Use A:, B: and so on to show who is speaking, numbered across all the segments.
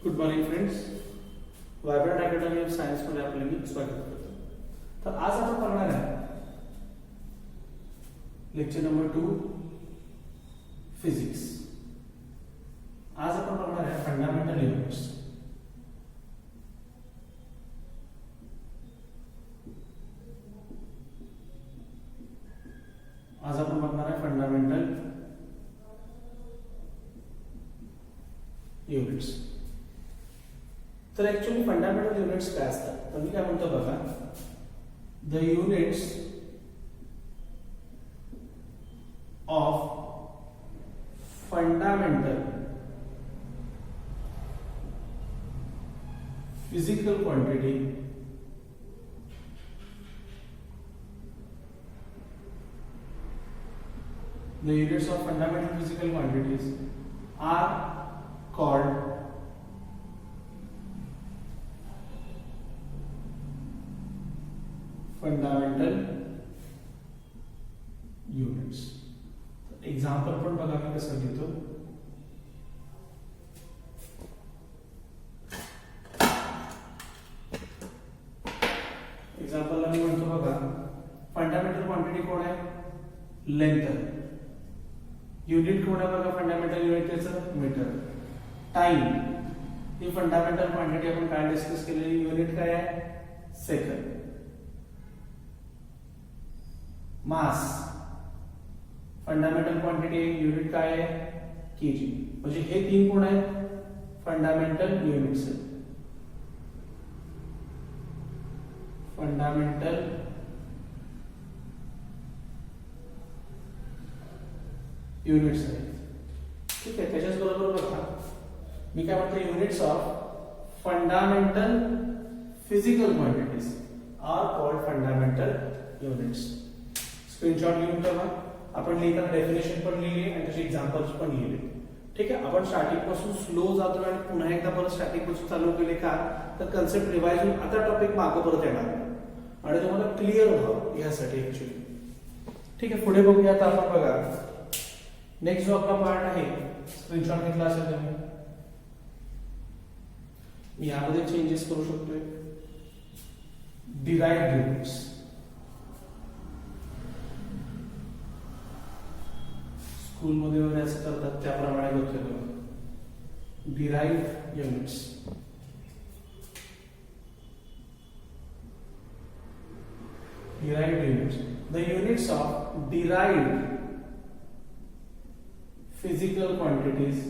A: Good morning friends, vibrant academy of science मध्ये आपले मी स्वागत करतो. तर आज आपण बघणार आहे लेक्चर नंबर 2 फिजिक्स. आज आपण बघणार आहे फंडामेंटल युनिट्स. आज आपण बघणार आहे फंडामेंटल युनिट्स. तर ऍक्च्युअली फंडामेंटल युनिट्स काय असतात तर मी काय म्हणतो बघा, the units of fundamental physical quantity the units of fundamental physical quantities are called fundamental units. Example पण बघा मी कसं घेतो. एग्जाम्पलला मी म्हणतो बघा, फंडामेंटल क्वांटिटी कोण आहे? लेंथ. युनिट कोण आहे बघा फंडामेंटल युनिट त्याचं? मीटर. टाइम ही फंडामेंटल क्वांटिटी आपण काय डिस्कस केलेली, युनिट काय आहे? सेकंड. मास फंडामेंटल क्वांटिटी युनिट काय आहे? केजी. म्हणजे हे तीन कोण आहेत? Fundamental units. फंडामेंटल युनिट्स आहेत. ठीक आहे, त्याच्याच बरोबर बघा मी काय म्हणतो, units of fundamental physical quantities are called fundamental units. Screenshot घेऊन ठेवा. आपण लिहिताना डेफिनेशन पण लिहिली आणि त्याचे एक्झाम्पल्स पण लिहिले. ठीक आहे, आपण स्टार्टिंग पासून स्लो जातो आणि पुन्हा एकदा परत स्टार्टिंग पासून चालू केले का तर कन्सेप्ट रिवाइज होऊन आता टॉपिक मागे परत येणार आणि तुम्हाला क्लिअर व्हावं यासाठी ऍक्च्युअली. ठीक आहे, पुढे बघूया. आता आपण बघा नेक्स्ट जो आपला पार्ट आहे, स्क्रीनशॉट घेतला असेल तुम्ही. मी यामध्ये चेंजेस करू शकतोय. Derived units. स्कूल मध्ये वगैरे असं करतात त्याप्रमाणे बघतो. Derived units. Derived units. The units of derived physical quantities,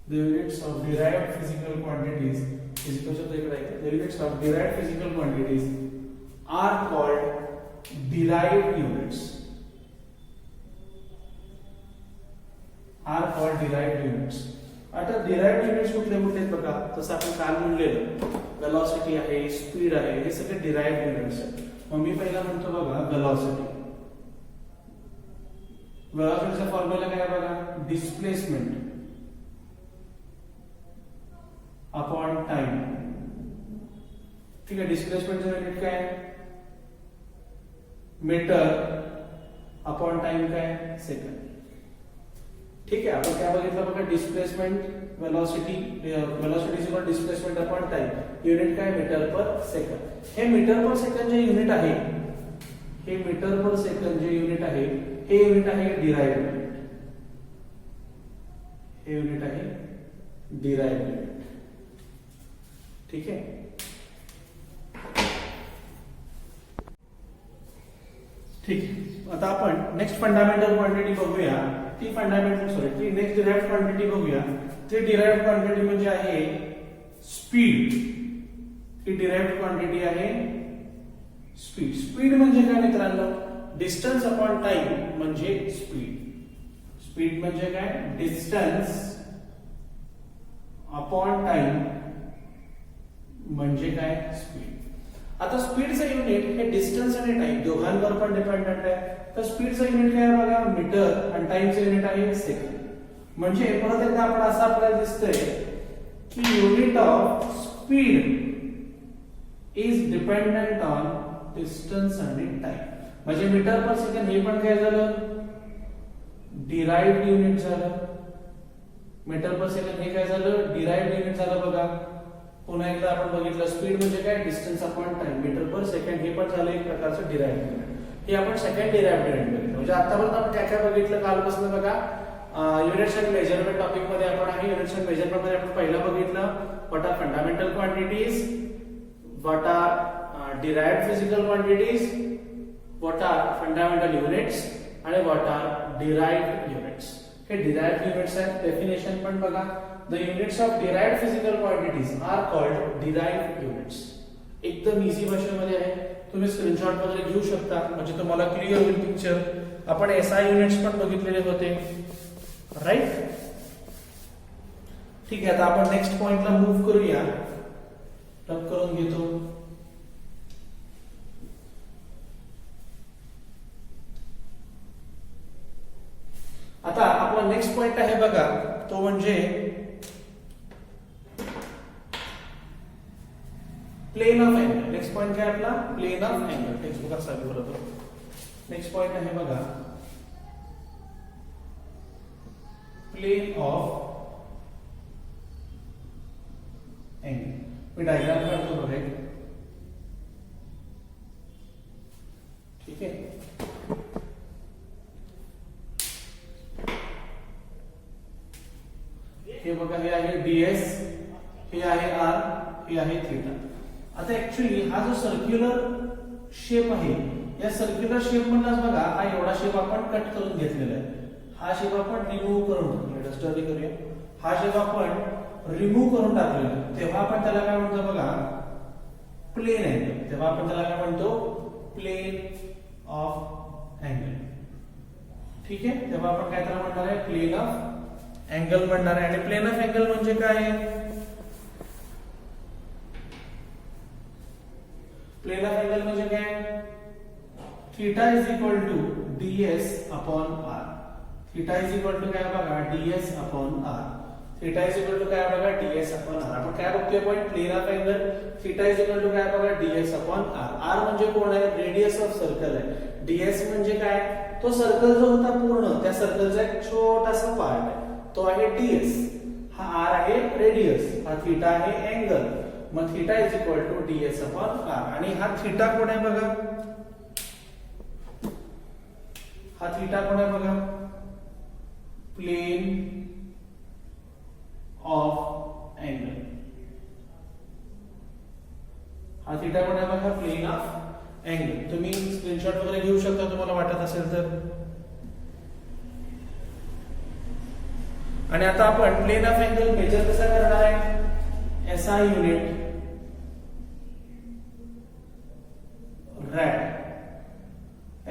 A: the units of derived physical quantities is equal to the units of derived physical quantities are called derived units. Are called derived units. आता derived units कुठले कुठले आहेत बघा, जसं आपण काल म्हणलेलं velocity आहे, स्पीड आहे, हे सगळे derived units आहेत. मग मी पहिला म्हणतो बघा velocity. वेलोसिटीचा फॉर्म्युला काय आहे बघा, डिस्प्लेसमेंट अपॉन टाइम. ठीक आहे, डिस्प्लेसमेंटचं युनिट काय? मीटर अपॉन टाइम काय? सेकंड. ठीक आहे, आपण काय बघितलं बघा, displacement velocity equal displacement upon time. Unit काय? Metre per second. हे मीटर पर सेकंड जे युनिट आहे, हे मीटर पर सेकंड जे युनिट आहे हे युनिट आहे डिराइव्ड युनिट. हे युनिट आहे डिराइव्ड युनिट. ठीक आहे, ठीक. आता आपण नेक्स्ट फंडामेंटल क्वांटिटी बघूया. ती नेक्स्ट डिराइव्ड क्वांटिटी बघूया. ती डिराइव्ड क्वांटिटी म्हणजे आहे स्पीड. ही डिराइव्ड क्वांटिटी आहे स्पीड. स्पीड म्हणजे काय मित्रांनो? डिस्टन्स अपॉन टाइम म्हणजे स्पीड. स्पीड म्हणजे काय? डिस्टन्स अपॉन टाइम म्हणजे काय? स्पीड. आता स्पीडचं युनिट हे डिस्टन्स आणि टाइम दोघांवर पण डिपेंडंट आहे. तर स्पीडचं युनिट काय बघा, मीटर, आणि टाइमचं युनिट आहे सेकंड. म्हणजे परत एकदा आपण असं आपल्याला दिसतंय की unit of speed is dependent on distance आणि टाइम. म्हणजे मीटर पर सेकंड हे पण काय झालं? डिराइव्ड युनिट झालं. मीटर पर सेकंड हे काय झालं डिराइव्ड युनिट झालं बघा. पुन्हा एकदा आपण बघितलं स्पीड म्हणजे काय distance upon time. Metre per second हे पण झालं एक प्रकारचं डिराइव्ड युनिट. हे आपण सेकंड डिराइव्ड युनिट बघितलं. म्हणजे आतापर्यंत आपण काय काय बघितलं कालपासून बघा. युनिट्स अँड मेजरमेंट टॉपिक मध्ये आपण आहे. युनिट्स अँड मेजरमेंट मध्ये आपण पहिलं बघितलं what are fundamental quantities, what are derived physical quantities, what are fundamental units आणि व्हॉट आर डिराइव्ड युनिट्स. हे डिराइव्ड युनिट्स आहेत. डेफिनेशन पण बघा. The units of derived physical quantities are called derived units. एकदम इझी भाषेमध्ये आहे. तुम्ही screenshot वगैरे घेऊ शकता म्हणजे तुम्हाला क्लिअर होईल पिक्चर. आपण एसआय युनिट्स पण बघितलेले होते राईट. ठीक आहे. आता आपण नेक्स्ट पॉइंटला मूव्ह करूया. टप करून घेतो. आता आपला नेक्स्ट पॉइंट आहे बघा तो म्हणजे plane of angle. Next point काय आपला plane of angle. Text book असावी बरोबर. नेक्स्ट पॉइंट आहे बघा प्लेन ऑफ अँगल. मी डायग्राम काढतो बघा. ठीक आहे. हे बघा हे आहे डीएस, हे आहे आर, हे आहे थीटा. आता ऍक्च्युअली हा जो सर्क्युलर शेप आहे या सर्क्युलर शेप मधलाच बघा हा एवढा शेप आपण कट करून घेतलेला आहे. हा शेप आपण रिमूव्ह करून टाकलेला. स्टडी करूया. हा शेप आपण रिमूव्ह करून टाकलेला तेव्हा आपण त्याला काय म्हणतो बघा प्लेन अँगल. तेव्हा आपण त्याला काय म्हणतो प्लेन ऑफ अँगल. ठीक आहे. तेव्हा आपण काय त्याला म्हणणार आहे प्लेन ऑफ अँगल म्हणणार आहे. आणि प्लेन ऑफ अँगल म्हणजे काय. प्लेन ऑफ अँगल म्हणजे काय theta is equal to ds upon r. Theta is equal to काय बघा ds upon r. Theta is equal to काय बघा ds अपॉन r. आपण काय बघतोय point plane of angle. Theta is equal to काय बघा ds अपॉन r. r म्हणजे कोण आहे रेडियस ऑफ सर्कल आहे. ds म्हणजे काय तो सर्कल जो होता पूर्ण त्या सर्कलचा एक छोटासा पार्ट आहे तो आहे ds. हा r आहे रेडियस, हा थीटा आहे अँगल. मग theta is equal to ds upon r. आणि हा थीटा कोण आहे बघा. हा थीटा कोण आहे बघा प्लेन ऑफ अँगल. हा थीटा कोण आहे बघा प्लेन ऑफ अँगल. तुम्ही स्क्रीनशॉट वगैरे घेऊ शकता तुम्हाला वाटत असेल तर. आणि आता आपण प्लेन ऑफ अँगल मेजर कसा करणार आहे. SI unit rad.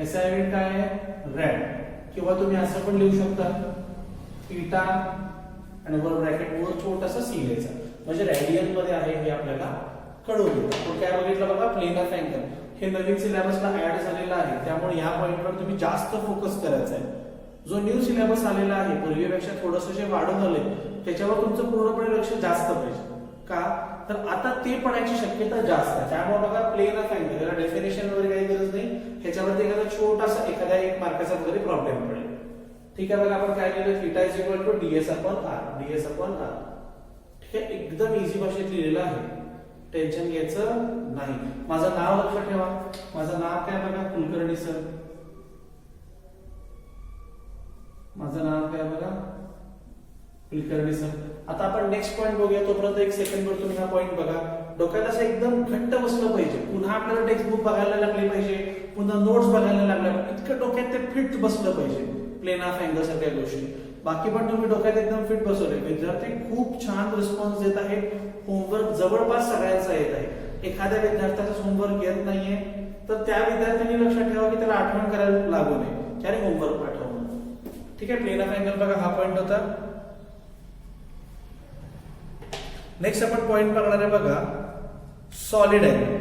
A: SI unit काय आहे रॅड. किंवा तुम्ही असं पण लिहू शकता थीटा आणि वर ब्रॅकेट वर छोटासा सी लिहायचा म्हणजे रेडियन मध्ये आहे हे आपल्याला कळून येतं. आपण काय बघितलं बघा प्लेन ऑफ अँगल हे नवीन सिलेबसला ऍड झालेलं आहे त्यामुळे या पॉइंटवर तुम्ही जास्त फोकस करायचा आहे. जो न्यू सिलेबस आलेला आहे पूर्वीपेक्षा थोडंसं जे वाढून आले त्याच्यावर तुमचं पूर्णपणे लक्ष जास्त पाहिजे. का तर आता ते पडायची शक्यता जास्त आहे. त्यामुळे बघा प्लेन ऑफ अँगल याला डेफिनेशन वगैरे काही गरज नाही. ह्याच्यावरती एखादा छोटासा एखाद्या एक मार्काचा वगैरे प्रॉब्लेम पडेल. ठीक आहे. बघा आपण काय लिहिलं theta is equal to ds upon r. ds upon r. ठीक आहे. एकदम इझी भाषेत लिहिलेलं आहे. टेन्शन घ्यायचं नाही. माझं नाव लक्षात ठेवा. माझं नाव काय बघा कुलकर्णी सर. माझं नाव काय बघा कुलकर्णी सर. आता आपण नेक्स्ट पॉइंट बघूया. तोपर्यंत एक सेकंड वर तुम्ही हा पॉइंट बघा. डोक्यात असं एकदम घट्ट बसलं पाहिजे. पुन्हा आपल्याला टेक्स्ट बुक बघायला लागली पाहिजे. पुन्हा नोट्स बघायला लागल्या इतकं डोक्यात ते फिट बसलं पाहिजे प्लेन ऑफ अँगल सारख्या गोष्टी. बाकी पण तुम्ही डोक्यात एकदम फिट बसवले. विद्यार्थी खूप छान रिस्पॉन्स देत आहेत. होमवर्क जवळपास सगळ्यांचा येत आहे. एखाद्या विद्यार्थ्याचा होमवर्क येत नाहीये तर त्या विद्यार्थ्यांनी लक्षात ठेवा की त्याला आठवण करायला लागू नये त्याने होमवर्क पाठवणं. ठीक आहे. प्लेन ऑफ अँगल बघा हा पॉइंट होता. नेक्स्ट आपण पॉइंट बघणार आहे बघा सॉलिड अँगल.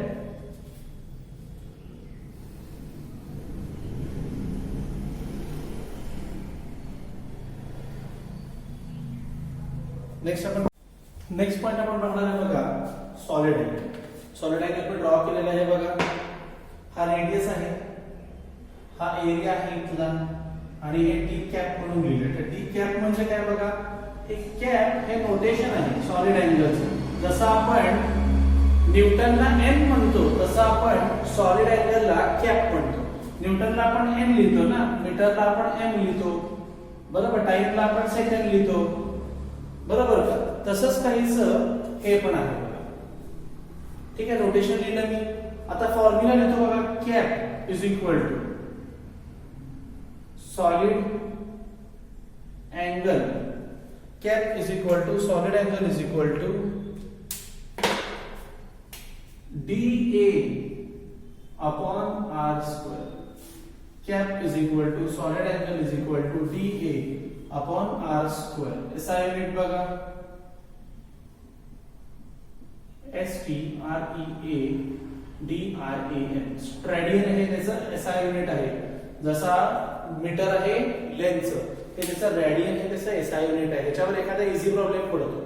A: नेक्स्ट पॉइंट आपण बघणार आहे बघा सॉलिड अँगल. सॉलिड अँगल मी ड्रॉ केलेला आहे बघा. हा रेडियस आहे, हा एरिया आहे इथला आणि हे डी कॅप म्हणून लिहिलं. तर डी कॅप म्हणजे काय बघा हे कॅप हे नोटेशन आहे सॉलिड अँगलचं. जसं आपण न्यूटनला एन म्हणतो तसं आपण सॉलिड अँगलला कॅप म्हणतो. न्यूटनला आपण एन लिहितो ना, मीटरला आपण एम लिहितो, बरोबर, टाइमला आपण सेकंड लिहितो, बरोबर का? तसंच काहीच हे पण आहे बघा. ठीक आहे, रोटेशन लिहिलं मी. आता फॉर्म्युला लिहितो बघा, cap is equal to solid angle, cap is equal to solid angle is equal to dA upon r square. Cap is equal to solid angle is equal to dA upon r square. SI unit बघा, STREA स्ट्रॅडियन आहे त्याचं SI unit आहे. जसा metre आहे लेंथचं ते त्याचं radian आहे त्याचं SI युनिट आहे. ह्याच्यावर एखादा इझी प्रॉब्लेम पडतो,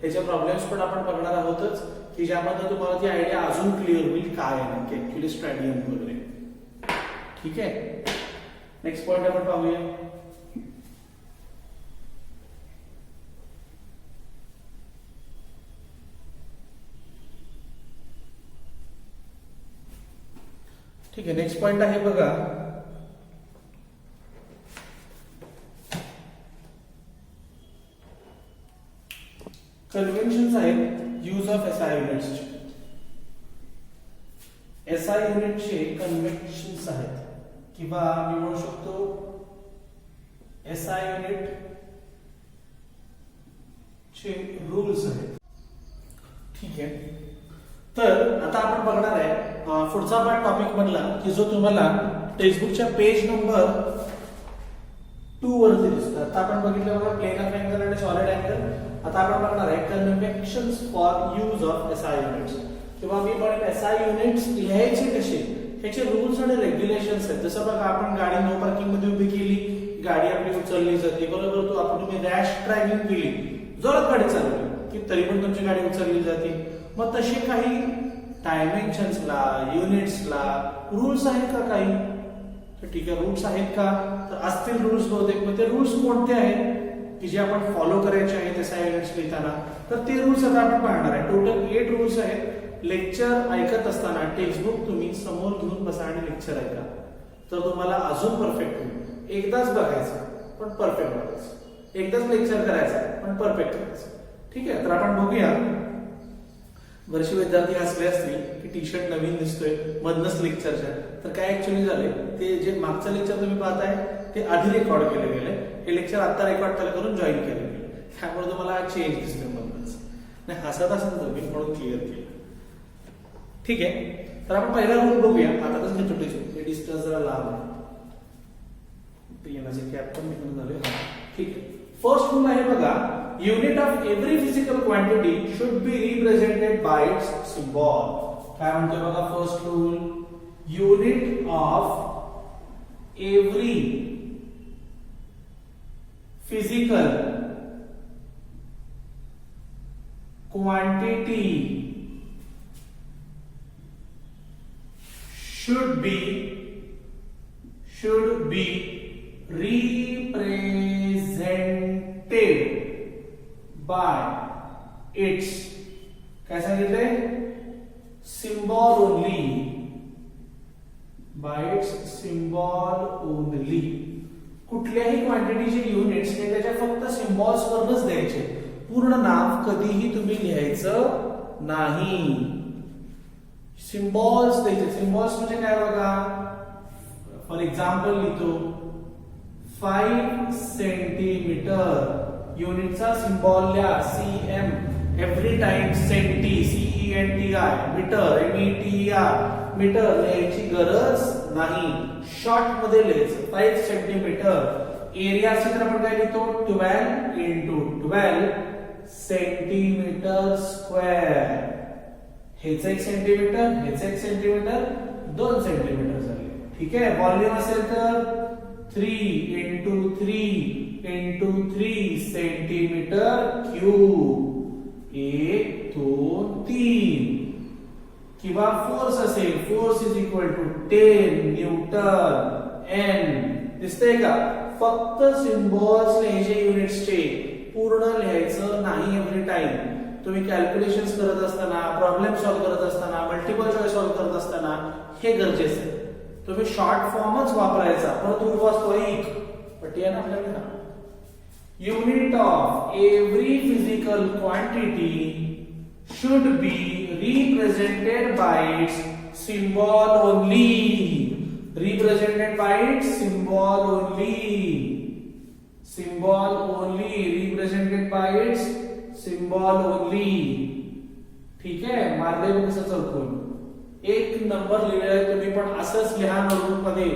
A: ह्याचे प्रॉब्लेम्स पण आपण बघणार आहोतच की ज्यामध्ये तुम्हाला ती आयडिया अजून क्लिअर होईल काय आहे की ऍक्च्युअली स्ट्रॅडियन वगैरे. ठीक आहे, नेक्स्ट पॉइंट आपण पाहूया. ठीक आहे, नेक्स्ट पॉइंट आहे बघा, कन्व्हेन्शन्स आहेत use of SI units. SI युनिटचे कन्व्हेन्शन्स आहेत किंवा मी म्हणू शकतो SI युनिट चे रूल्स आहेत. ठीक आहे, तर आता आपण बघणार आहे पुढचा पार्ट टॉपिक मधला की जो तुम्हाला टेक्स्टबुकच्या पेज नंबर 2 वरती दिसतो. आता आपण बघितलं बघा प्लेन ऑफ अँगल आणि सॉलिड अँगल. आता आपण बघणार आहे conventions for use of SI units किंवा मी म्हणेन SI युनिट्स लिहायचे कसे ह्याचे रूल्स आणि रेग्युलेशन्स आहेत. जसं बघा आपण गाडी नो पार्किंग मध्ये उभी केली, गाडी आपली उचलली जाते, बरोबर. तो आपण तुम्ही रॅश ड्रायव्हिंग केली, जोरात गाडी चालवली की तरी पण तुमची गाडी उचलली जाते. मग तसे काही डायमेन्शन्सला युनिट्सला रूल्स आहेत का काही? तर ठीक आहे, रूल्स आहेत का? तर असतील रूल्स बहुतेक. मग ते रूल्स कोणते आहेत की जे आपण फॉलो करायचे आहेत SI युनिट्स लिहिताना? तर ते रूल्स आता आपण पाहणार आहे. टोटल 8 रूल्स आहेत. लेक्चर ऐकत असताना टेक्स्टबुक तुम्ही समोर घेऊन बसा आणि लेक्चर ऐका, तर तुम्हाला अजून परफेक्ट होईल. एकदाच बघायचं पण परफेक्ट बघायचं, एकदाच लेक्चर करायचं पण परफेक्ट करायचं. ठीक आहे, तर आपण बघूया. बरेचसे विद्यार्थी हसले असतील की टी शर्ट नवीन दिसतोय मधनच लेक्चरच्या. तर काय ऍक्च्युअली झाले, ते जे मागचं लेक्चर तुम्ही पाहताय ते आधी रेकॉर्ड केले गेले, हे लेक्चर आता रेकॉर्ड करून जॉईन केले गेले, त्यामुळे तुम्हाला चेंज दिसतोय मधनच. नाही, हसत असेल तुम्ही म्हणून क्लिअर केलं. ठीक आहे, तर आपण पहिला रूल बघूया. आता कसं घेतो हे डिस्टन्स जरा लांब आहे, येण्याचे कॅप पण निघून झाले. ठीक आहे, फर्स्ट रूल आहे बघा, unit of every physical quantity should be represented by it's symbol. काय म्हणतोय बघा first rule, unit of every physical quantity should be represented by its, काय सांगितलंय, symbol only, by its symbol only. कुठल्याही क्वांटिटीचे units हे त्याच्या फक्त सिम्बॉल्स वरच द्यायचे, पूर्ण नाव कधीही तुम्ही लिहायचं नाही. सिम्बॉल्स द्यायचे. सिम्बॉल्स म्हणजे काय बघा, फॉर एक्झाम्पल लिहितो 5 सेंटीमीटर, युनिटचा सिम्बॉल लिहा CM. Every time centi, CENTI, metre METER, metre लिहायची गरज नाही, शॉर्ट मध्ये लिहायचं 5 सेंटीमीटर. एरिया असेल तर आपण काय लिहितो 12 into 12 सेंटीमीटर स्क्वेअर. हेच 1 सेंटीमीटर, हेच 1 सेंटीमीटर, 2 सेंटीमीटर झाले. ठीक आहे, व्हॉल्यूम असेल तर 3 into 3 into 3 सेंटीमीटर क्यूब. 1 2 3. किंवा फोर्स असेल, force is equal to 10 newton N. दिसतंय का? फक्त सिम्बॉल्स लिहायचे युनिट्सचे, पूर्ण लिहायचे नाही एव्हरी टाइम तुम्ही कॅल्क्युलेशन्स करत असताना, प्रॉब्लेम सॉल्व्ह करत असताना, मल्टिपल चॉईस सॉल्व्ह करत असताना हे गरजेचं आहे. तुम्ही शॉर्ट फॉर्मच वापरायचा, परत रूल वाचतो एक पट्टी आहे ना आपल्याकडे. Unit of every physical quantity should be represented by its symbol only. Represented by its symbol only. Symbol only. Represented by its symbol only. ठीक आहे, मारले मी कसं चौकून एक नंबर लिहिलाय तुम्ही, पण असंच लिहा नोटबुक मध्ये.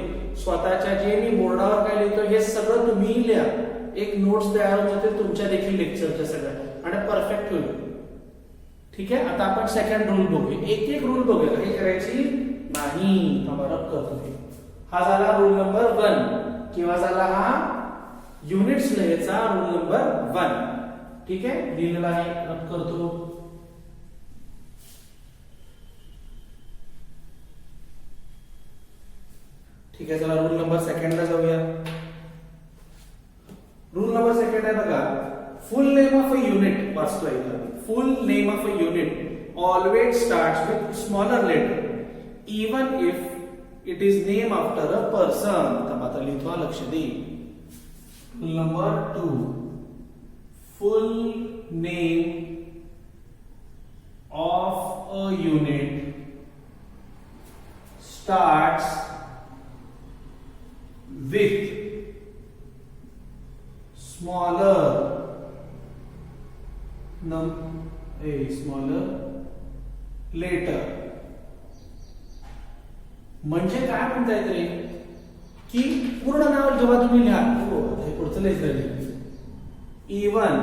A: स्वतःच्या जे मी बोर्डावर काय लिहितो हे सगळं तुम्ही लिहा. एक नोट्स तयार होते तुमच्या देखील लेक्चरच्या सगळ्या आणि परफेक्ट होईल. ठीक आहे, आता आपण सेकंड रूल बघूया. एक एक रूल बघूया, हे करायची नाही. रब करतो. हा झाला रूल नंबर 1 किंवा झाला हा युनिट्स लिहायचा रूल नंबर 1. ठीक आहे, लिहिलेला आहे, रब करतो. ठीक आहे, चला रूल नंबर सेकंडला जाऊया. रूल नंबर सेकंड आहे बघा. फुल नेम ऑफ अ युनिट वाचतो आहे. Full name of a unit always starts with smaller letter, even if it is named after a person. तब आता लिहितो, लक्ष दे. Rule number 2. Full name of a unit starts with smaller smaller letter. म्हणजे काय म्हणतायत रे, की पूर्ण नाव जेव्हा तुम्ही लिहा, हे पुढचं लिहायचं, even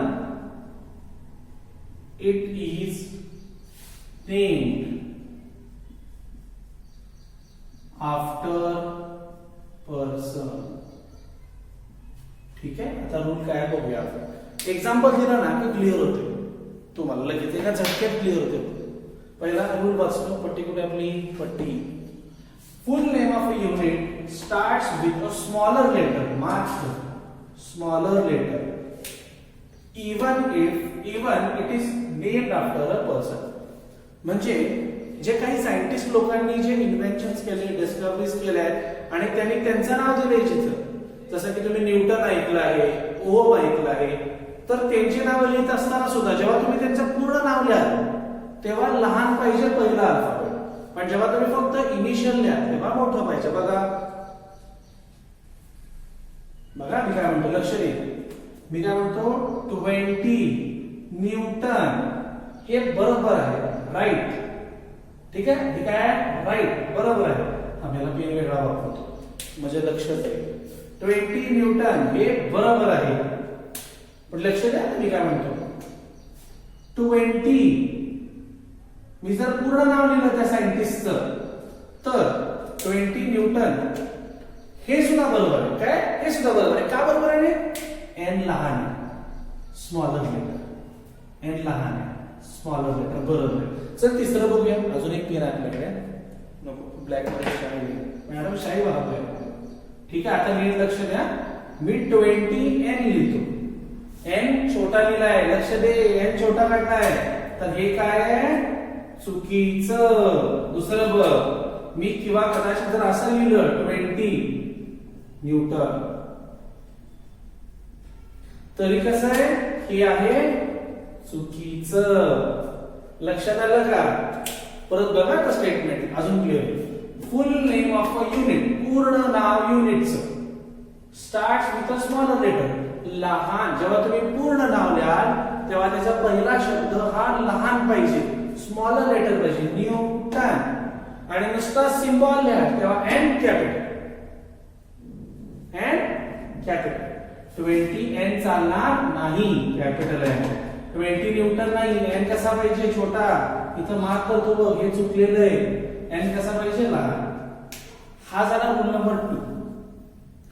A: it is named after person. ठीक आहे, आता रूल काय बघूया. एक्झाम्पल दिला ना की क्लिअर होते तुम्हाला, लगेच एका झटक्यात क्लिअर होते. पहिला रूल वाचतो, पट्टी कुठे आपली, पट्टी. Full name of a unit starts with a smaller letter, mark smaller letter, even it is named after a person. म्हणजे जे काही सायंटिस्ट लोकांनी जे इन्व्हेन्शन्स केले, डिस्कव्हरीज केल्या आहेत आणि त्यांनी त्यांचं नाव दिलंय चित्र, जसं की तुम्ही न्यूटन ऐकलं आहे, ओम ऐकलं आहे, तर त्यांची नावं लिहित असताना सुद्धा जेव्हा तुम्ही त्यांचं पूर्ण नाव लिहाल तेव्हा लहान पाहिजे पहिला अल्फाबेट, पण जेव्हा तुम्ही फक्त इनिशियल लिहाल तेव्हा मोठं पाहिजे. बघा बघा मी काय म्हणतो, लक्ष दे. मी काय म्हणतो, 20 न्यूटन हे बरोबर आहे, राईट. ठीक आहे, हे काय राईट, बरोबर आहे. आम्हाला पेन वेगळा वापरतो म्हणजे लक्ष दे. 20 न्यूटन हे बरोबर आहे, पण लक्ष द्या मी काय म्हणतो, 20 मी जर पूर्ण नाव लिहिलं त्या सायंटिस्टचं तर 20 न्यूटन हे सुद्धा बरोबर आहे. काय, हे सुद्धा बरोबर आहे. का बरोबर आहे? एन लहान आहे, स्मॉलर लेटर. एन लहान आहे, स्मॉलर लेटर, बरोबर आहे. चल तिसरं बघूया. अजून एक पेन आपल्याकडे, नको ब्लॅक मध्ये शाई, मॅडम शाई वापरूया. ठीक आहे, आता नीट लक्ष द्या. मी 20 एन लिहितो, एन छोटा लिहिलाय, लक्ष दे, एन छोटा काढलाय, तर हे काय आहे, चुकीचं. दुसरं बघ, मी किंवा कदाचित जर असं लिहिलं 20 न्यूटन तरी कसं आहे, हे आहे चुकीचं. लक्षात आलं का? परत बघा का स्टेटमेंट अजून clear. Full name of a unit, पूर्ण नाव युनिटचं, starts with a smaller letter, लहान. जेव्हा तुम्ही पूर्ण नाव लिहाल तेव्हा त्याचा पहिला शब्द हा लहान पाहिजे, स्मॉलर लेटर पाहिजे, न्यूटन. आणि नुसता सिम्बॉल लिहा तेव्हा N capital, N capital. 20 N चालणार नाही, कॅपिटल एन. 20 न्यूटन नाही, एन कसा पाहिजे, छोटा. इथं मार्क करतो बघ, हे चुकलेलं आहे. एन कसा पाहिजे, लहान. हा झाला रूल नंबर 2.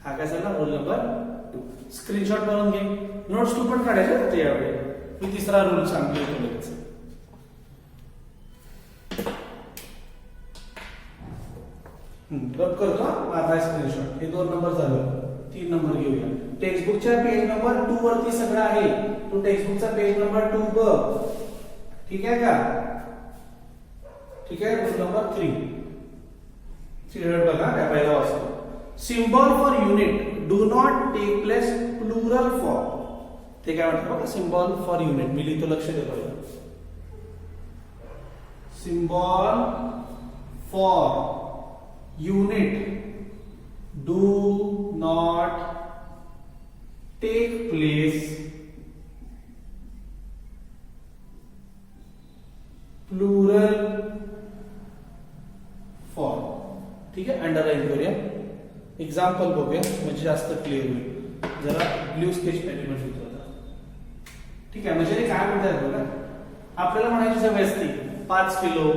A: हा काय झाला, रूल नंबर 2. स्क्रीनशॉट बनवून घे, नोट्स तू पण काढायचे होते यावेळी. मी तिसरा रूल सांगतोय तुला. करतो माझा स्क्रीनशॉट. हे 2 नंबर झालं, 3 नंबर घेऊया. टेक्स्टबुकच्या पेज नंबर 2 वरती सगळं आहे. तू टेक्स्टबुकचा पेज नंबर 2 बघ. ठीक आहे का? ठीक आहे. रूल नंबर 3 चिल्ड्रन बघा काय पहिला वाचतो. Symbol for unit do not take place plural form. ते काय म्हणतात बघा सिम्बॉल फॉर युनिट. मी लिहितो लक्ष दे पहिला. Symbol for unit do not take place plural form. ठीक आहे. अंडरलाईन करूया. एक्झाम्पल बघूया म्हणजे जास्त क्लिअर होईल. जरा ब्ल्यू स्केच पेन मध्ये होता. ठीक आहे. म्हणजे काय म्हणतात बघा आपल्याला म्हणायची सवय असते 5 kilo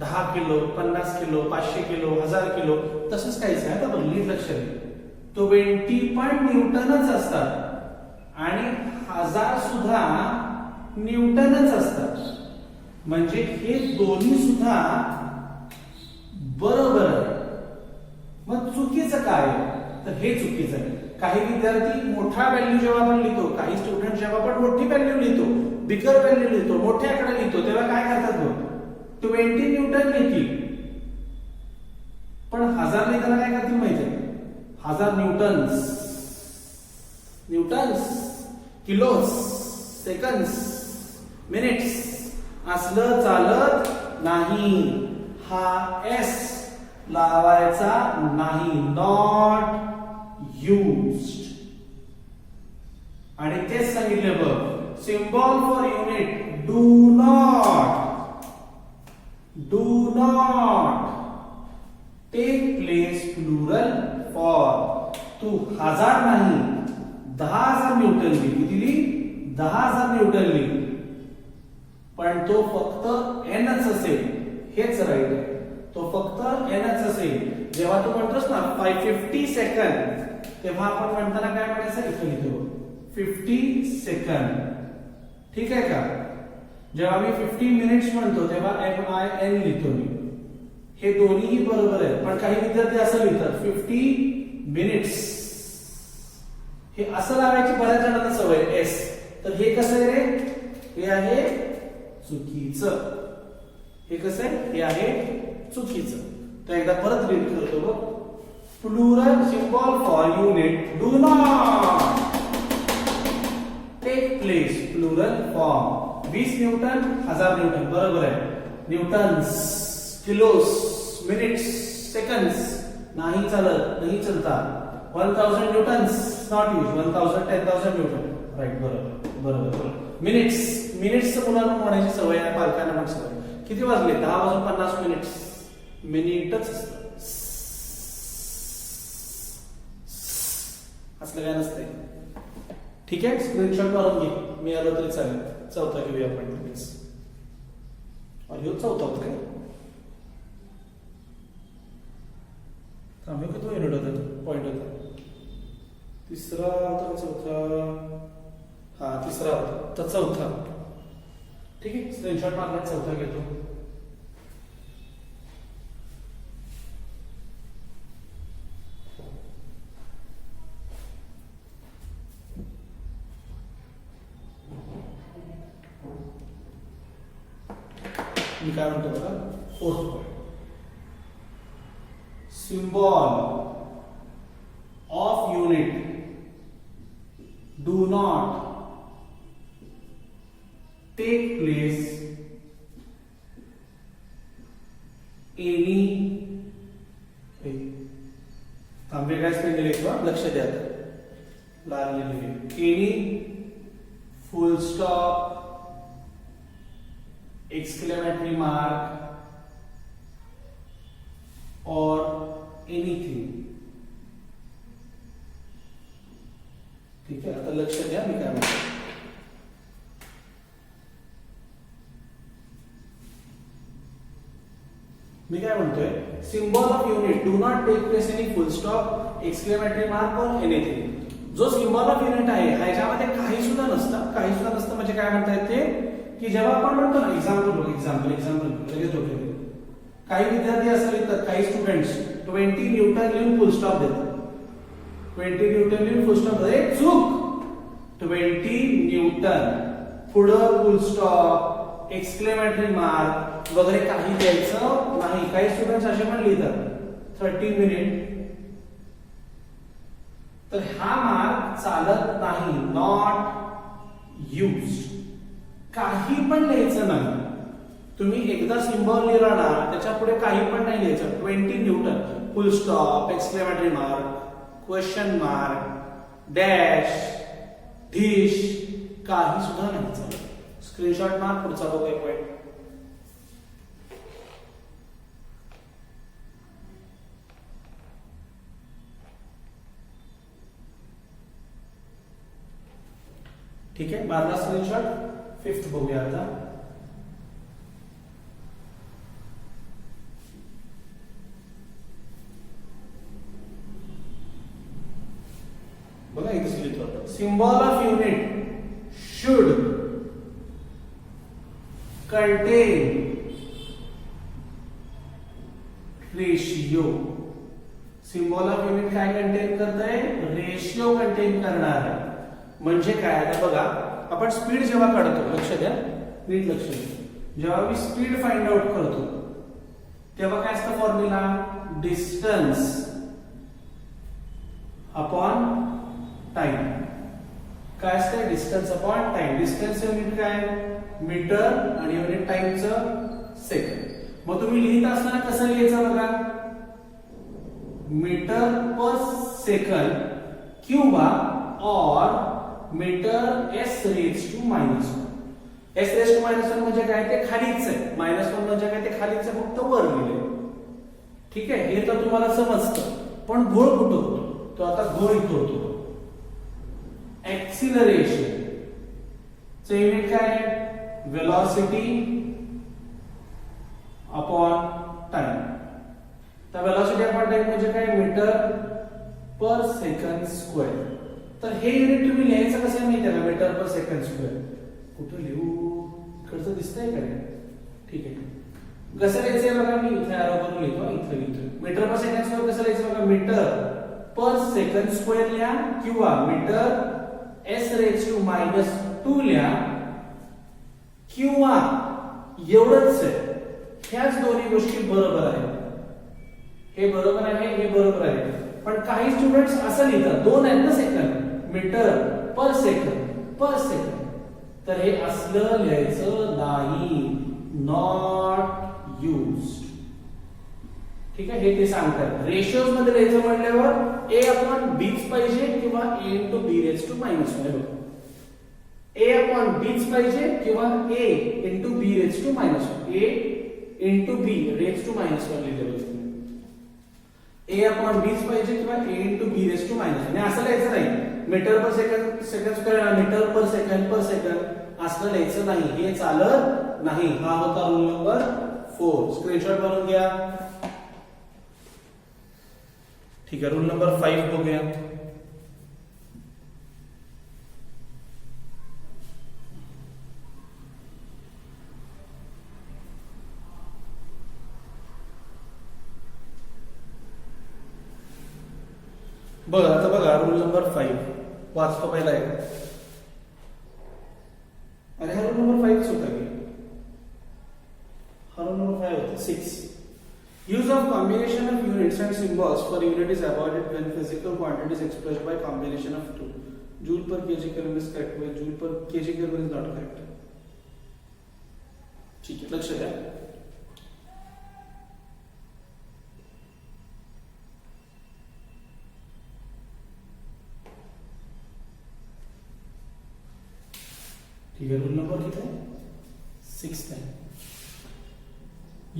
A: 10 kilo 50 kilo 500 kilo 1000 kilo तसंच काहीच आहे. आता नीट लक्ष द्या. 20 पण न्यूटनच असतात आणि 1000 सुद्धा न्यूटनच असतात. म्हणजे हे दोन्ही सुद्धा बरोबर आहे. मग चुकीचं काय? तर हे चुकीचं आहे. काही विद्यार्थी मोठा व्हॅल्यू जेव्हा आपण लिहितो, काही स्टुडंट जेव्हा आपण मोठी व्हॅल्यू लिहितो, बिगर व्हॅल्यू लिहितो, मोठे आकडे लिहितो तेव्हा काय करतात बघ 20 न्यूटन लिहितील. पण 1000 लिहिताना काय करतील माहितीये? 1000 न्यूटन्स किलोस सेकंड्स मिनिट्स असलं चालत नाही. हा एस लावायचा नाही. Not used. आणि तेच सांगितले बघ symbol for unit do not take place plural for. तू 1000 नाही 10,000 न्यूटन लिही. किती लिही? 10,000 न्यूटन लिही. पण तो फक्त एनच असेल. हेच राईट आहे. तो फक्त एनच असेल. जेव्हा तू म्हणतोस ना 550 सेकंद तेव्हा आपण म्हणताना काय म्हणायचं? इथे लिहितो 50 सेकंद. ठीक आहे का? जेव्हा मी 50 मिनिट्स म्हणतो तेव्हा MIN लिहितो मी. हे दोन्हीही बरोबर आहे. पण काही विद्यार्थी असं लिहितात 50 मिनिट्स. हे असं लावायची बऱ्याच जणांना सवय एस. तर हे कसं आहे रे? हे आहे चुकीचं. हे कसं आहे? हे आहे चुकीचं. तर एकदा परत रीड करतो बघ. Plural symbol for unit do not take place plural form. 20 newton 1000 newton बरोबर आहे. न्यूटन्स किलोस मिनिट्स सेकंड्स नाही चालत. नाही चलता. 1000 newtons not use. 1000 10,000 newton right. बरोबर. मिनिट्स मुलांना म्हणायची सवय आहे. पालकांना पण सवय. किती वाजले? 10 वाजून 50 मिनिट्स. मिनिटच असलं काय नसतंय. ठीक आहे. स्क्रीनशॉट मारून घे. मी आलो तरी चालेल. चौथा घेऊया आपण लगेच. अरे चौथा होता काय? थांबे का तो युनिट होता पॉइंट होता. तिसरा होता चौथा? हा तिसरा होता तर चौथा. ठीक आहे. स्क्रीनशॉट मारला चौथा घेतो. मी काय म्हणतो बघा 4th point. Symbol of unit do not take place any. थांबे काय स्पेलिंग लिहितो लक्ष द्या. लाल लिहिली any full stop exclamatory mark or anything. ठीक आहे. आता लक्ष द्या मी काय म्हणतो. मी काय म्हणतोय symbol of unit do not take place any full stop exclamatory mark or anything. जो सिम्बॉल ऑफ युनिट आहे ह्याच्यामध्ये काही सुद्धा नसतं. म्हणजे काय म्हणता येते की जेव्हा आपण म्हणतो ना एक्झाम्पल लगेच डोक्यात. काही विद्यार्थी असं लिहितात काही स्टुडंट्स 20 न्यूटन लिहून फुल स्टॉप देतात. 20 न्यूटन लिहून फुल स्टॉप मध्ये चूक 20 न्यूटन पुढं फुल स्टॉप एक्सक्लेमेटरी मार्क वगैरे काही द्यायचं नाही. काही स्टुडंट्स असे पण लिहितात 30 मिनिट, तर हा मार्क चालत नाही, नॉट यूज्ड. काही पण लिहायचं नाही. तुम्ही एकदा सिम्बॉल लिहिला ना त्याच्या पुढे काही पण नाही लिहायचं. 20 न्यूटन फुल stop exclamatory mark question mark dash dish काही सुद्धा नाही चालत. स्क्रीनशॉट मार, पुढचा बघूया पॉइंट. ठीक आहे, मारला स्क्रीनशॉट. 5th बघूया आता. बघा इथे लिहितो, symbol of unit should content ratio. Symbol of unit काय कंटेन करत आहे? रेशियो कंटेन करणार आहे. म्हणजे काय, आता बघा आपण स्पीड जेव्हा काढतो, लक्ष द्या, नीट लक्ष द्या, जेव्हा मी स्पीड फाइंड आउट करतो तेव्हा काय असतं फॉर्म्युला? Distance upon time. काय असतं? Distance upon time. Distance unit काय? मीटर आणि युनिट टाइमचं सेकंड. मग तुम्ही लिहित असताना कसं लिहायचं बघा, मीटर पर सेकंड किंवा or metre s raise to -1. S raise to -1 म्हणजे काय? ते खालीच आहे. -1 म्हणजे काय? ते खालीच आहे, फक्त वर लिहिले. ठीक आहे, हे तर तुम्हाला समजतं. पण घोळ कुठं होतो? तो आता घोळ इथं होतो. एक्सिलरेशन चे युनिट काय? Velocity upon time. तर वेलॉसिटी अपॉन टाइम म्हणजे काय? Metre per second square. तर हे युनिट तुम्ही लिहायचं कसं माहिती आहे का? Metre per second square. कुठं लिहू? इकडचं दिसतंय का? ठीक आहे, कसं लिहायचंय बघा, मी इथे एरो करून लिहितो. इथे लिहितो मीटर पर सेकंड स्क्वेअर. कसं लिहायचं बघा, मीटर पर सेकंड स्क्वेअर लिहा किंवा मीटर एस रेज टू -2 लिहा किंवा एवढंच आहे. ह्याच दोन्ही गोष्टी बरोबर आहेत. हे बरोबर आहे, हे बरोबर आहे. पण काही स्टुडंट्स असं लिहितात, दोन आहेत ना सेकंड, मीटर पर सेकंड पर सेकंड. तर हे असलं लिहायचं नाही, नॉट यूज्ड. ठीक आहे, हे ते सांगतात. रेशियोज मध्ये लिहायचं म्हटल्यावर ए अपॉन बीच पाहिजे किंवा a into b raise to -1. A upon बीच पाहिजे किंवा a into b raise to -1. A into b raise to -1 लिहिलेलं. ए अपॉन बीच पाहिजे किंवा a into b raise to -1. आणि असं लिहायचं नाही metre per second square, metre per second असं लिहायचं नाही. हे चालत नाही. हा होता रूल नंबर 4. स्क्रीनशॉट बनवून घ्या. ठीक आहे, रूल नंबर 5 बघूया. बघा आता बघा, रूल नंबर 5 वाचतो पहिला आहे. आणि हा रूल नंबर 5 होता की हा रूल नंबर 5 होता. 6. Use of combination of units and symbols for unit is avoided when physical quantity is expressed by combination of two. Joule per kg Kelvin is correct, but Joule per kg Kelvin is not correct. ठीक है, लक्ष द्या. ठीक है, rule number कितना है? 6 है.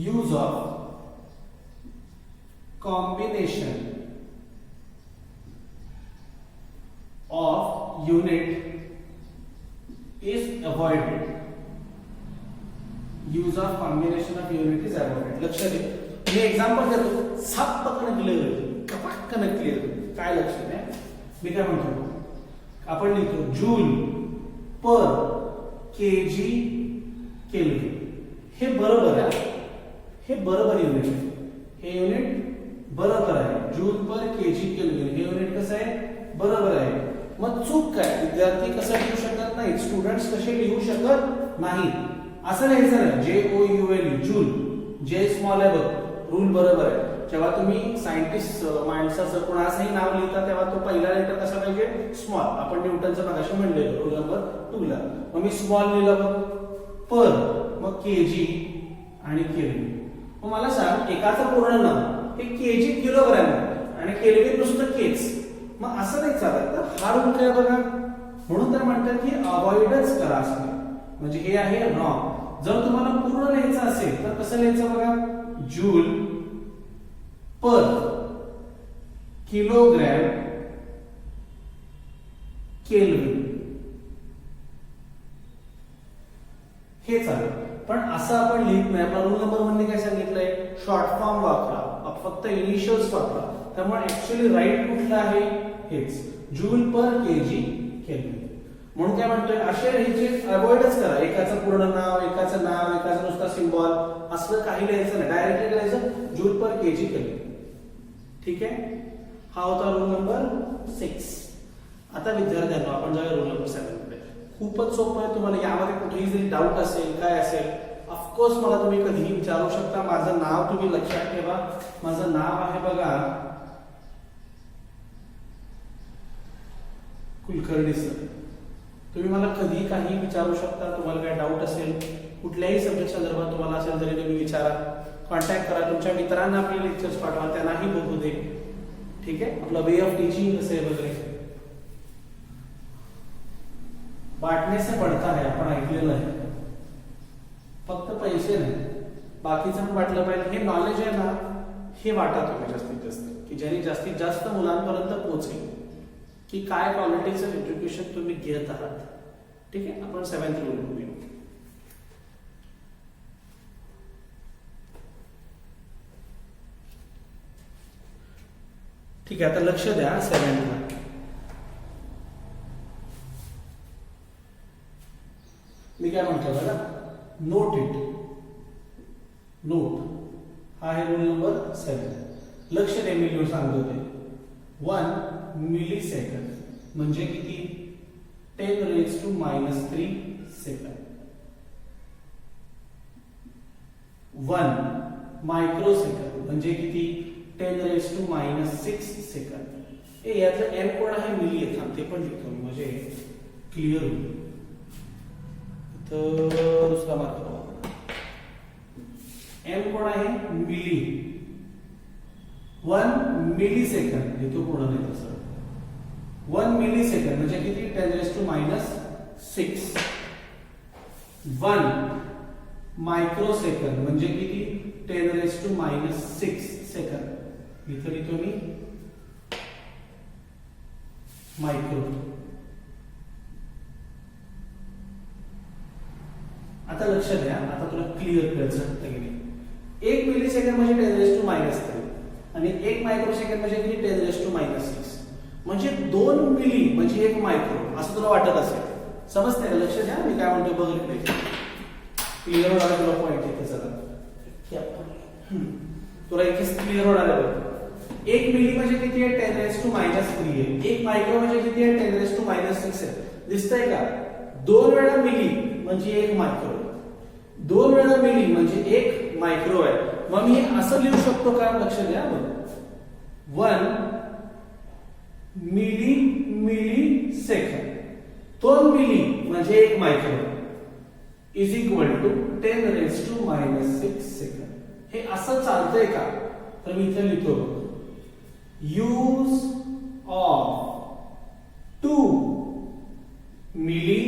A: Use of combination of unit is avoided. Use of combination of unit is avoided. लक्ष दे, मी एग्जांपल देतो, साप पकडणं क्लिअर होईल, कपाटकन क्लिअर होईल. काय लक्ष द्या, मी काय म्हणतो, आपण लिहितो जूल पर केजी केल्विन. हे बरोबर आहे, हे बरोबर युनिट आहे. हे युनिट बरोबर आहे. जूल पर केजी केल्विन हे युनिट कसं आहे? बरोबर आहे. मग चूक काय? विद्यार्थी कसं लिहू शकत नाही, स्टुडंट्स कसे लिहू शकत नाही असं लिहायचं नाही. JOUL जूल, जे स्मॉल आहे बघ, रूल बरोबर आहे. जेव्हा तुम्ही सायंटिस्ट माणसाचं कोणाचंही नाव लिहिता तेव्हा तो पहिला लेटर कसा पाहिजे? स्मॉल. आपण न्यूटनचं मगाशी म्हणलेलं रूल नंबर 2 ला. मग मी स्मॉल लिहिलं बघ, पर, मग केजी आणि केल्विन. मग मला सांग, एकाचं पूर्ण नाव हे केजी किलोग्रॅम आणि केल्विन नुसतं केच, मग असं नाही चालत. तर हा रूल काय बघा, म्हणून तर म्हणतात की अवॉइडच करा असं. म्हणजे हे आहे रॉंग. जर तुम्हाला पूर्ण लिहायचं असेल तर कसं लिहायचं बघा, जूल पर किलोग्रॅम केल्विन हे चालेल. पण असं आपण लिहित नाही. आपला रूल नंबर 1 ने काय सांगितलंय? शॉर्ट फॉर्म वापरा, फक्त इनिशियल्स वापरा. त्यामुळे ऍक्च्युअली राईट कुठलं आहे? हेच, जूल पर केजी केल्विन. म्हणून काय म्हणतोय, असे लिहायचे अवॉइडच करा. एकाचं पूर्ण नाव, एकाचं नुसता सिम्बॉल असलं काही लिहायचं नाही. डायरेक्टली लिहायचं जूल पर केजी केल्विन. ठीक आहे. हा होता रूल नंबर 6. आता विद्यार्थ्यांना आपण जाऊया रूल नंबर 7 कडे. खूपच सोपं आहे. तुम्हाला यामध्ये कुठेही जरी डाऊट असेल, काय असेल, ऑफकोर्स मला तुम्ही कधीही विचारू शकता. माझं नाव तुम्ही लक्षात ठेवा. माझं नाव आहे बघा कुलकर्णी सर. तुम्ही मला कधी काही विचारू शकता. तुम्हाला काय डाऊट असेल, कुठल्याही सब्जेक्ट संदर्भात तुम्हाला असेल तरी तुम्ही विचारा. कॉन्टॅक्ट करा. तुमच्या मित्रांना आपले लेक्चर्स पाठवा, त्यांनाही बघू दे. ठीक आहे. आपला वे ऑफ टीचिंग कसं आहे वगैरे. बांटने से बढ़ता है आपण ऐकलेलं आहे. फक्त पैसे नाही, बाकीचं पण वाटलं पाहिजे. हे नॉलेज आहे ना, हे वाटा तुम्ही जास्तीत जास्त, की ज्याने जास्तीत जास्त मुलांपर्यंत पोहोचेल की काय क्वालिटीचं एज्युकेशन तुम्ही घेत आहात. ठीक आहे. आपण 7th रूल बघूया. ठीक आहे. आता लक्ष द्या 7th ला. मी काय म्हणतो बघा, नोट इट. नोट हा आहे रूल नंबर 7. लक्ष द्या, मी लिहून सांगतो ते. 1 मिली सेकंड म्हणजे किती? 10⁻³ सेकंड. 1 मायक्रो सेकंड म्हणजे किती? 10⁻⁶ सेकंड. यातलं एम कोण आहे? मिली आहे. ते पण लिहितो म्हणजे क्लिअर होईल. तर दुसरा मार्क, एम कोण आहे? मिली. 1 मिली सेकंड लिहितो पूर्ण नाही तसं. 1 मिली सेकंड म्हणजे किती? 10⁻⁶. 1 मायक्रो सेकंड म्हणजे किती? 10⁻⁶ सेकंड. इथे लिहितो मी मायक्रो. आता लक्ष द्या. आता तुला क्लिअर करायचं की नाही. 1 मिली सेकंड म्हणजे 10⁻³ आणि 1 मायक्रो सेकंड म्हणजे किती? 10⁻⁶. म्हणजे 2 मिली म्हणजे 1 मायक्रो असं तुला वाटत असेल. समजतंय का? लक्ष द्या, मी काय म्हणतो बघ. क्लिअर होणार तुला पॉईंट इथे. चला तुला इथेच क्लिअर होणार आहे बघ. 1 मिली म्हणजे किती आहे? 10⁻³ आहे. 1 मायक्रो म्हणजे किती आहे? 10⁻⁶ आहे. दिसतंय का? 2 वेळा मिली म्हणजे 1 मायक्रो. 2 वेळा मिली म्हणजे 1 मायक्रो आहे. मग मी असं लिहू शकतो का? लक्ष द्या. 1 मिली सेकंड. 2 मिली म्हणजे 1 micro is equal to 10⁻⁶ second. हे असं चालतंय का? तर मी इथे लिहितो, use of 2 milli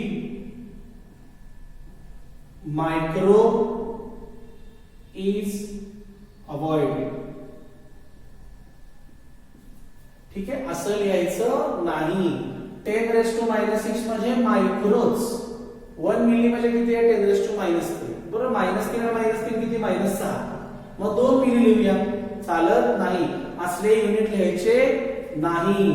A: micro is avoided. ठीक आहे. असं लिहायचं नाही. 10⁻⁻⁶ म्हणजे मायक्रोच. 1 मिली म्हणजे किती आहे? 10⁻⁻3. बरोबर. -3 आणि -3 किती? -6. मग 2 मिली लिहूया. चालत नाही. असले युनिट लिहायचे नाही.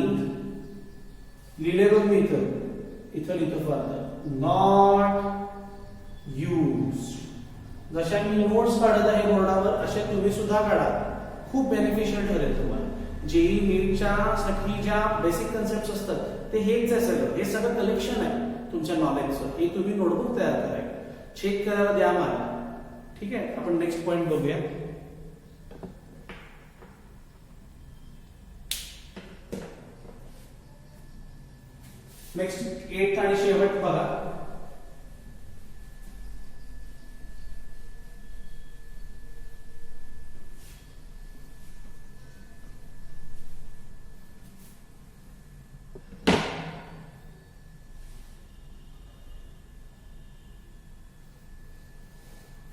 A: लिहिले बघ मी इथं लिहितो फक्त नॉट यूज. जशा मी नोट्स काढत आहे बोर्डावर असे तुम्ही सुद्धा काढा. खूप बेनिफिशियल ठरेल तुम्हाला। जेई नीटच्या साठी ज्या बेसिक कन्सेप्ट असतात ते हेच आहे सगळं, हे सगळं कलेक्शन आहे तुमच्या नॉलेजचं, हे तुम्ही नोटबुक तयार करा, चेक करायला द्या मला, ठीक आहे। आपण नेक्स्ट पॉइंट बघूया। नेक्स्ट 8th आणि शेवट बघा।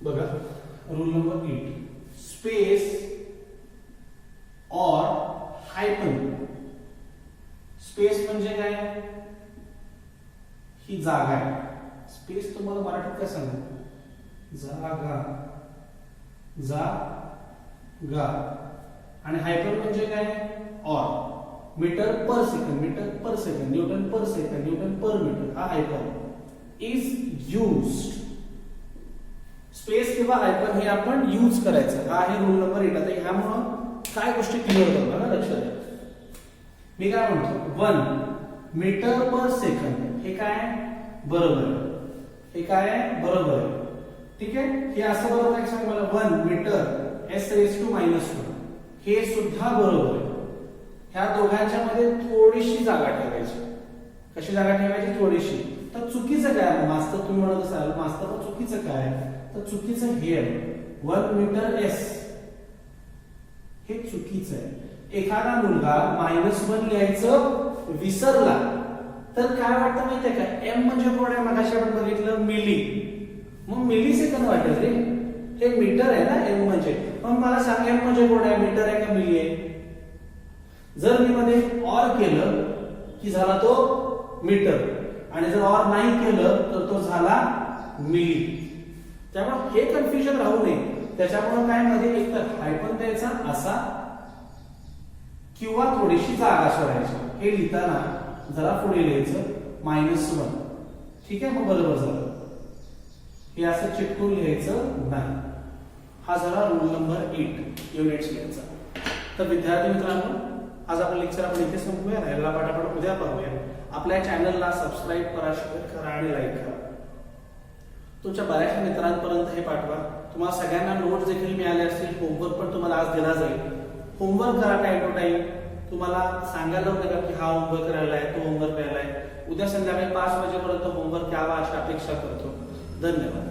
A: बघा रूल नंबर 8, स्पेस और हायफन। स्पेस म्हणजे काय, ही जागा आहे, स्पेस तुम्हाला मराठीत काय सांगू, जागा, जागा, आणि हायफन म्हणजे काय, और। Metre per second, metre per second, Newton पर सेकंड, न्यूटन पर मीटर, हा हायफन इज यूज्ड। स्पेस किंवा हायफन हे आपण यूज करायचं, हा आहे रूल नंबर 8। आता ह्यामुळं काय गोष्टी क्लिअर होतात ना, लक्षात द्या। मी काय म्हणतो, 1 मीटर पर सेकंड हे काय बरोबर आहे, हे काय बरोबर आहे, ठीक आहे। हे असं बरोबर आहे, सांग मला, 1 मीटर s⁻⁻⁴ हे सुद्धा बरोबर आहे। ह्या दोघांच्या मध्ये थोडीशी जागा ठेवायची, कशी जागा ठेवायची, थोडीशी। तर चुकीचं काय, मास्तर तुम्ही म्हणत असाल मास्तर पण चुकीचं काय, तर चुकीचं हे आहे 1 मीटर s, हे चुकीचं आहे। एखादा मुलगा -1 लिहायचं विसरला तर काय वाटतं माहितीये का, m म्हणजे कोण आहे, मगाशी आपण बघितलं मिली, मग मिली सेकंद वाटेल रे, हे मीटर आहे ना m म्हणजे, मग मला सांग m म्हणजे कोण आहे, मीटर आहे का मिली आहे। जर मी मध्ये और केलं की झाला तो मीटर, आणि जर और नाही केलं तर तो झाला मिली। त्यामुळे हे कन्फ्युजन राहू नये, त्याच्यामुळे काय मध्ये एक तर हायफन द्यायचा असा किंवा थोडीशी जागा सोडायची, हे लिहिताना जरा पुढे लिहायचं -1, ठीक आहे, मग बरोबर झालं। हे असं चिटकून लिहायचं नाही, हा झाला रूल नंबर 8 युनिट्स लिहायचा। तर विद्यार्थी मित्रांनो, आज आपण लेक्चर आपण इथे संपवूया, राहिलेला पाठ आपण उद्या पाहूया। आपल्या चॅनलला सबस्क्राईब करा, शेअर करा आणि लाईक करा, तुमच्या बऱ्याचशा मित्रांपर्यंत हे पाठवा। तुम्हाला सगळ्यांना नोट्स देखील मिळाले असतील, होमवर्क पण तुम्हाला आज दिला जाईल, होमवर्क करा टाइम टू टाइम। तुम्हाला सांगायला नका की हा होमवर्क राहिला आहे, तो होमवर्क राहिला आहे, उद्या संध्याकाळी 5 वाजेपर्यंत होमवर्क यावा अशी अपेक्षा करतो। धन्यवाद।